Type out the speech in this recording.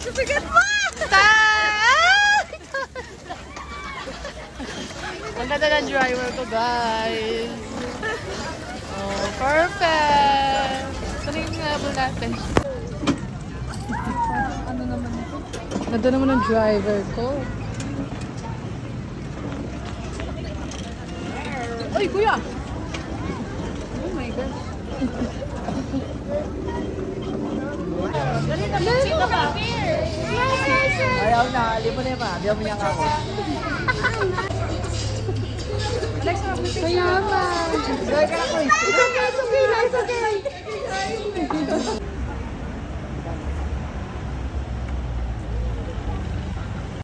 Sumigat mo! Ang ganda ng driver ko, guys. Oh, perfect. Saan yung habol natin? Ano naman ito? Ganda naman ng driver ko. Uy, kuya! Oh my gosh. Dali na, sino ka? Ayaw na, alim mo na yung ayaw mo niya nga ako. Kaya ba? Gaya ka na ko eh. It's okay, it's okay, it's okay.